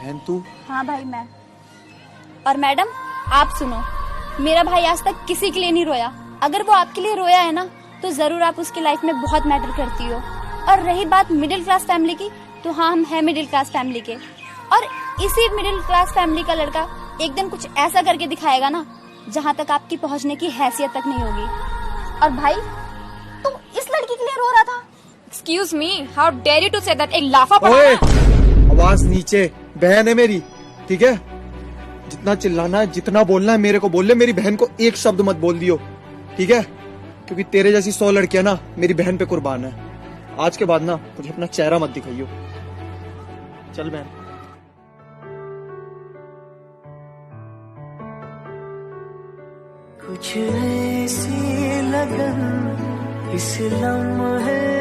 बहन तू? हाँ भाई मैं। और मैडम आप सुनो, मेरा भाई आज तक किसी के लिए नहीं रोया। अगर वो आपके लिए रोया है ना तो जरूर आप उसकी लाइफ में बहुत मैटर करती हो। और रही बात मिडिल क्लास फैमिली की, तो हाँ हम हैं मिडिल क्लास फैमिली के। और इसी मिडिल क्लास फैमिली का लड़का एक दिन कुछ ऐसा करके दिखाएगा ना जहाँ तक आपकी पहुँचने की हैसियत तक नहीं होगी। और भाई तुम इस लड़की के लिए रो रहा था? Excuse me, how dare you to say that? एक लाफा पड़ा ओए, ना। आवाज नीचे। बहन है मेरी, ठीक है? जितना चिल्लाना है, जितना बोलना है मेरे को बोल ले। मेरी बहन को एक शब्द मत बोल दियो, ठीक है? क्योंकि तेरे जैसी 100 लड़कियां ना मेरी बहन पे कुर्बान है। आज के बाद ना मुझे अपना चेहरा मत दिखाइयो। चल बहन। कुछ ऐसी लगन इस लम्हे